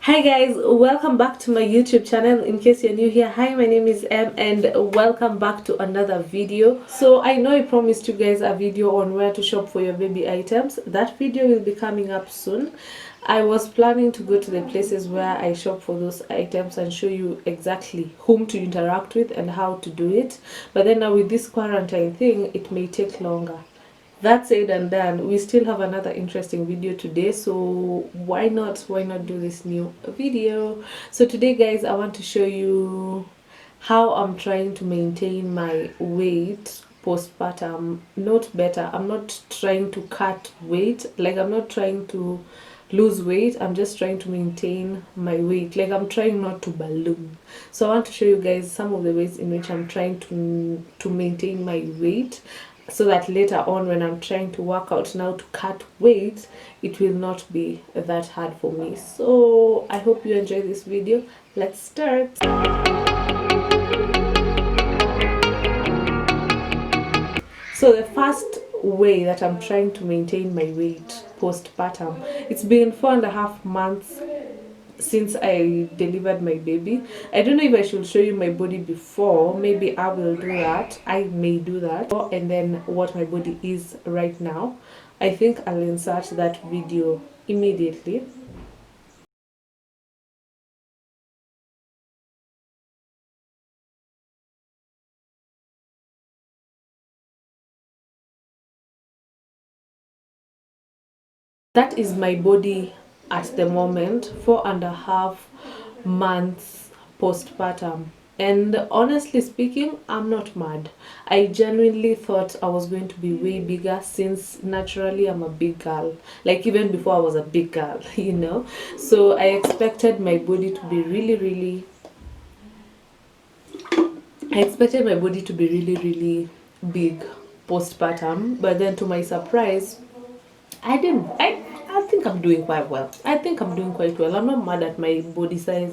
Hi guys, welcome back to my YouTube channel. In case you're new here, hi, my name is Em and welcome back to another video. So I know I promised you guys a video on where to shop for your baby items. That video will be coming up soon. I was planning to go to the places where I shop for those items and show you exactly whom to interact with and how to do it. But then now with this quarantine thing, it may take longer. That said and done, we still have another interesting video today, so why not do this new video. So today guys, I want to show you how I'm trying to maintain my weight postpartum. Not better, I'm not trying to cut weight, like I'm not trying to lose weight, I'm just trying to maintain my weight, like I'm trying not to balloon. So I want to show you guys some of the ways in which I'm trying to maintain my weight, so that later on when I'm trying to work out now to cut weight, it will not be that hard for me. So I hope you enjoy this video. Let's start. So the first way that I'm trying to maintain my weight postpartum, it's been 4.5 months since I delivered my baby. I don't know if I should show you my body before. Maybe I will do that. I may do that. And then what my body is right now. I think I'll insert that video immediately. That is my body at the moment, 4.5 months postpartum. And honestly speaking, I'm not mad. I genuinely thought I was going to be way bigger, since naturally I'm a big girl. Like even before I was a big girl, you know. So I expected my body to be really big postpartum, but then to my surprise, I didn't. I think I'm doing quite well. I think I'm doing quite well. I'm not mad at my body size.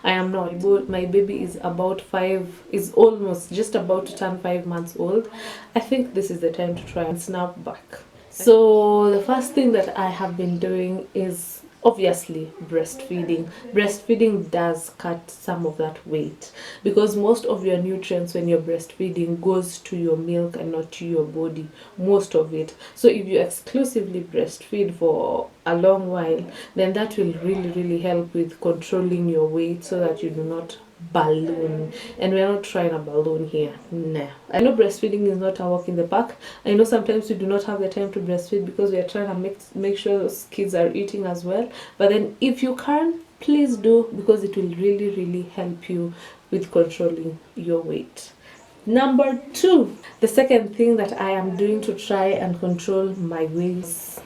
I am not. My baby is about 5, is almost just about to turn 5 months old. I think this is the time to try and snap back. So the first thing that I have been doing is obviously breastfeeding. Breastfeeding does cut some of that weight, because most of your nutrients when you're breastfeeding goes to your milk and not to your body, most of it. So if you exclusively breastfeed for a long while, then that will really help with controlling your weight so that you do not balloon. And we're not trying a balloon here. Nah. I know breastfeeding is not a walk in the park. I know sometimes we do not have the time to breastfeed because we are trying to make sure those kids are eating as well. But then if you can, please do, because it will really help you with controlling your weight. Number 2, the second thing that I am doing to try and control my weight is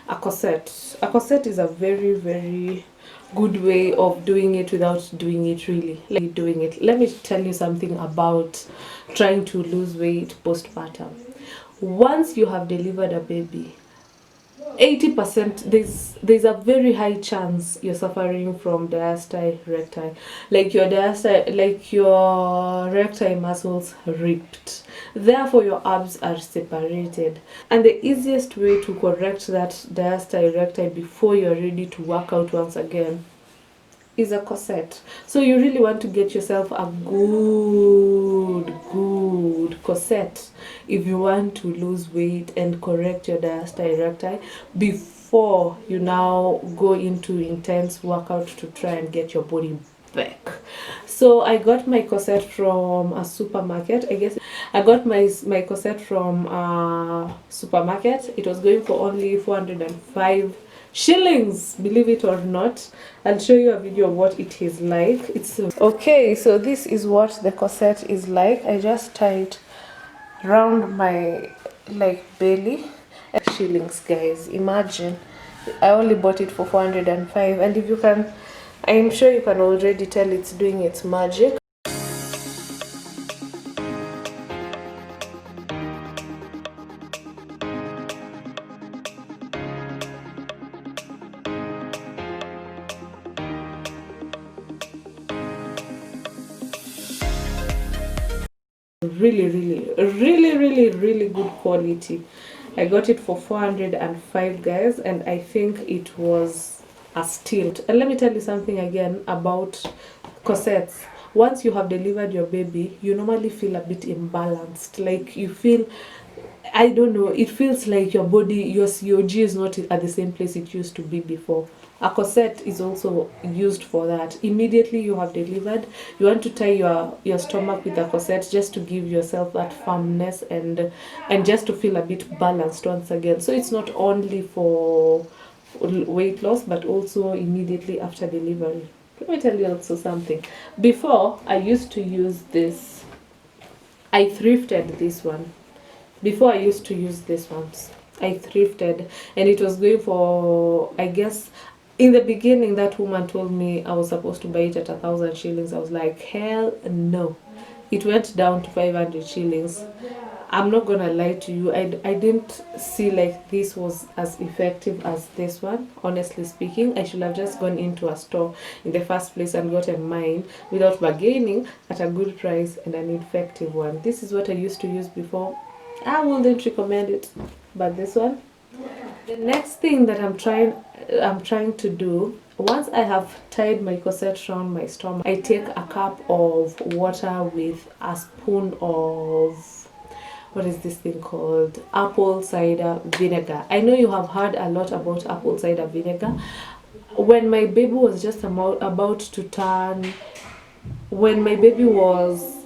a corset. A corset is a very good way of doing it without doing it really. Like doing it. Let me tell you something about trying to lose weight postpartum. Once you have delivered a baby, 80%, there's a very high chance you're suffering from diastasis recti, like your recti muscles ripped, therefore your abs are separated. And the easiest way to correct that diastasis recti before you're ready to work out once again is a corset. So you really want to get yourself a good corset if you want to lose weight and correct your diastasis recti before you now go into intense workout to try and get your body back. So I got my corset from a supermarket. I guess I got my corset from a supermarket. It was going for only 405 shillings, believe it or not. I'll show you a video of what it is like. It's okay. So this is what the corset is like. I just tie it around my belly. Shillings, guys, imagine. I only bought it for 405, and if you can, I'm sure you can already tell it's doing its magic. Really good quality. I got it for 405, guys, and I think it was are still. And let me tell you something again about corsets. Once you have delivered your baby, you normally feel a bit imbalanced. Like you feel, I don't know, it feels like your body, your COG is not at the same place it used to be before. A corset is also used for that. Immediately you have delivered, you want to tie your stomach with a corset just to give yourself that firmness and just to feel a bit balanced once again. So it's not only for weight loss but also immediately after delivery. Let me tell you also something. Before I used to use this, I thrifted this one. Before I used to use this ones. I thrifted and it was going for, I guess, in the beginning that woman told me I was supposed to buy it at 1,000 shillings. I was like, hell no. It went down to 500 shillings. I'm not gonna lie to you, I didn't see like this was as effective as this one. Honestly speaking, I should have just gone into a store in the first place and gotten mine without bargaining at a good price and an effective one. This is what I used to use before. I wouldn't recommend it, but this one. The next thing that I'm trying to do, once I have tied my corset around my stomach, I take a cup of water with a spoon of, what is this thing called, apple cider vinegar. I know you have heard a lot about apple cider vinegar. When my baby was just about to turn, when my baby was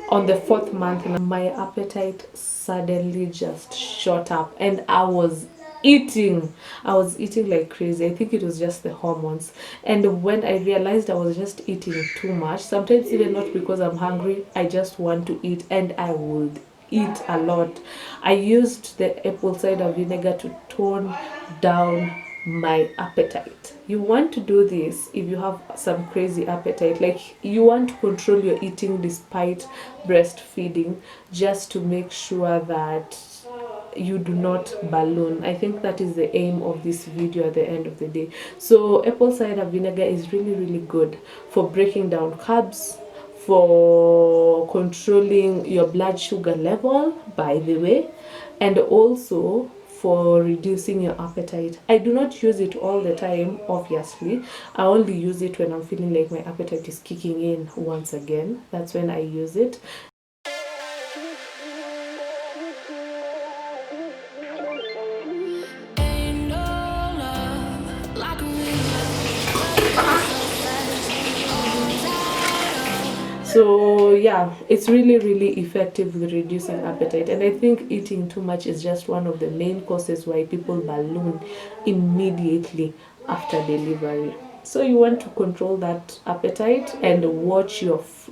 on the 4th month, my appetite suddenly just shot up and I was eating like crazy. I think it was just the hormones. And when I realized I was just eating too much, sometimes even not because I'm hungry, I just want to eat and I would eat a lot. I used the apple cider vinegar to tone down my appetite. You want to do this if you have some crazy appetite, like you want to control your eating despite breastfeeding, just to make sure that you do not balloon. I think that is the aim of this video at the end of the day. So apple cider vinegar is really good for breaking down carbs, for controlling your blood sugar level, by the way, and also for reducing your appetite. I do not use it all the time, obviously. I only use it when I'm feeling like my appetite is kicking in once again. That's when I use it. So yeah, it's really effective with reducing appetite, and I think eating too much is just one of the main causes why people balloon immediately after delivery. So you want to control that appetite and watch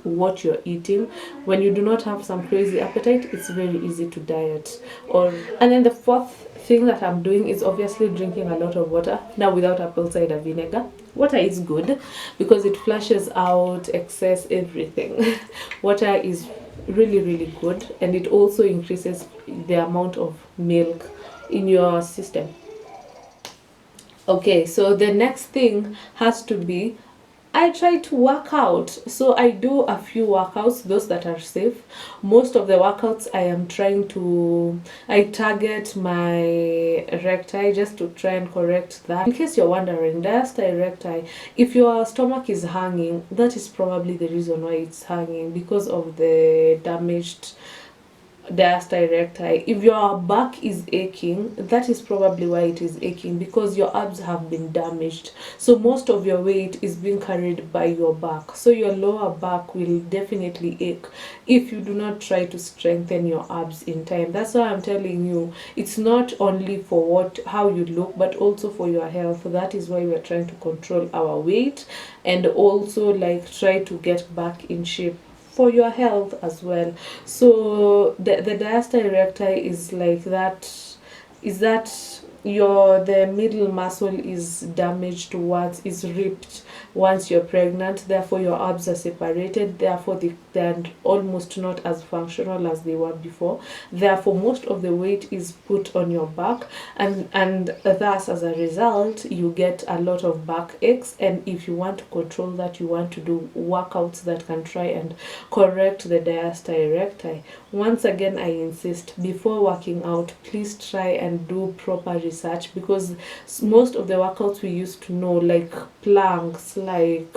what you're eating. When you do not have some crazy appetite, it's very easy to diet. And then the fourth thing that I'm doing is obviously drinking a lot of water. Now without apple cider vinegar. Water is good because it flushes out excess everything. Water is really good, and it also increases the amount of milk in your system. Okay, so the next thing has to be, I try to work out. So I do a few workouts, those that are safe. Most of the workouts I target my recti just to try and correct that. In case you're wondering, diastole recti, if your stomach is hanging, that is probably the reason why it's hanging, because of the damaged diastole recti. If your back is aching, that is probably why it is aching, because your abs have been damaged. So most of your weight is being carried by your back. So your lower back will definitely ache if you do not try to strengthen your abs in time. That's why I'm telling you, it's not only for how you look, but also for your health. That is why we're trying to control our weight and also like try to get back in shape for your health as well. So the diastole recti is like that, is that the middle muscle is damaged once, is ripped once you're pregnant, therefore your abs are separated, therefore they're almost not as functional as they were before, therefore most of the weight is put on your back, and thus as a result you get a lot of back aches. And if you want to control that, you want to do workouts that can try and correct the diastole recti. Once again, I insist, before working out, please try and do proper research, because most of the workouts we used to know, like planks, like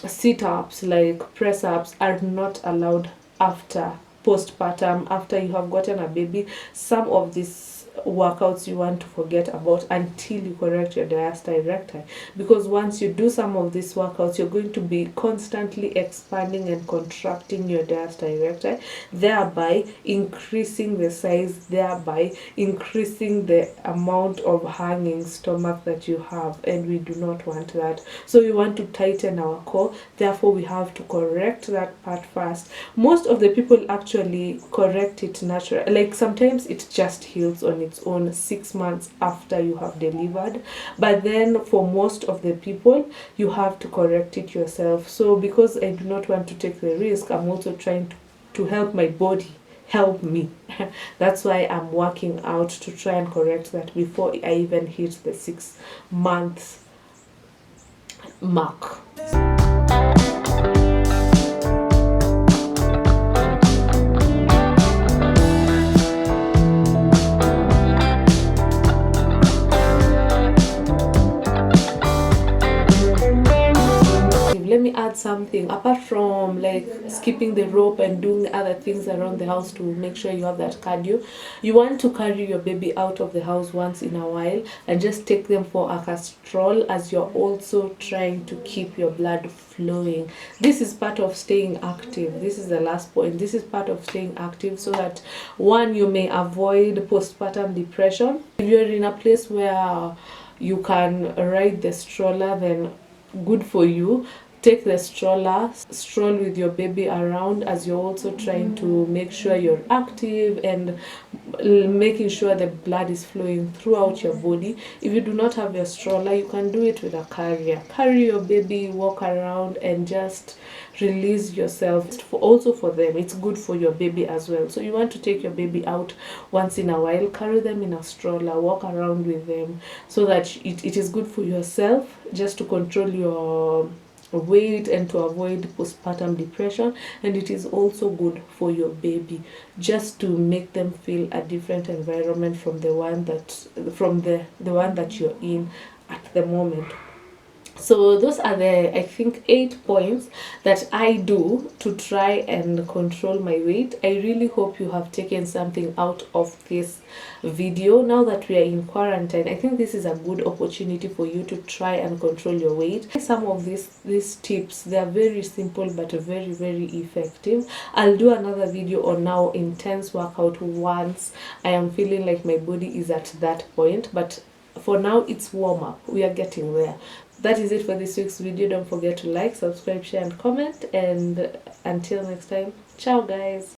sit-ups, like press-ups, are not allowed after postpartum, after you have gotten a baby. Some of these workouts you want to forget about until you correct your diastole recti, because once you do some of these workouts, you're going to be constantly expanding and contracting your diastole recti, thereby increasing the size, thereby increasing the amount of hanging stomach that you have, and we do not want that. So we want to tighten our core, therefore we have to correct that part first. Most of the people actually correct it naturally, like sometimes it just heals on its own 6 months after you have delivered, but then for most of the people you have to correct it yourself. So because I do not want to take the risk, I'm also trying to help my body help me. That's why I'm working out to try and correct that before I even hit the 6 months mark. Let me add something. Apart from like skipping the rope and doing other things around the house to make sure you have that cardio, you want to carry your baby out of the house once in a while and just take them for a stroll, as you're also trying to keep your blood flowing. This is part of staying active. This is the last point. This is part of staying active, so that one, you may avoid postpartum depression. If you're in a place where you can ride the stroller, then good for you. Take the stroller, stroll with your baby around, as you're also trying to make sure you're active and making sure the blood is flowing throughout your body. If you do not have your stroller, you can do it with a carrier. Carry your baby, walk around, and just release yourself. Also for them, it's good for your baby as well. So you want to take your baby out once in a while, carry them in a stroller, walk around with them, so that it is good for yourself, just to control your weight and to avoid postpartum depression, and it is also good for your baby, just to make them feel a different environment from the one that you're in at the moment. So those are the, I think, 8 points that I do to try and control my weight. I really hope you have taken something out of this video. Now that we are in quarantine, I think this is a good opportunity for you to try and control your weight. Some of these tips, they are very simple but very, very effective. I'll do another video on now intense workout once I am feeling like my body is at that point, but for now it's warm up. We are getting there. That is it for this week's video. Don't forget to like, subscribe, share, and comment. And until next time, ciao guys.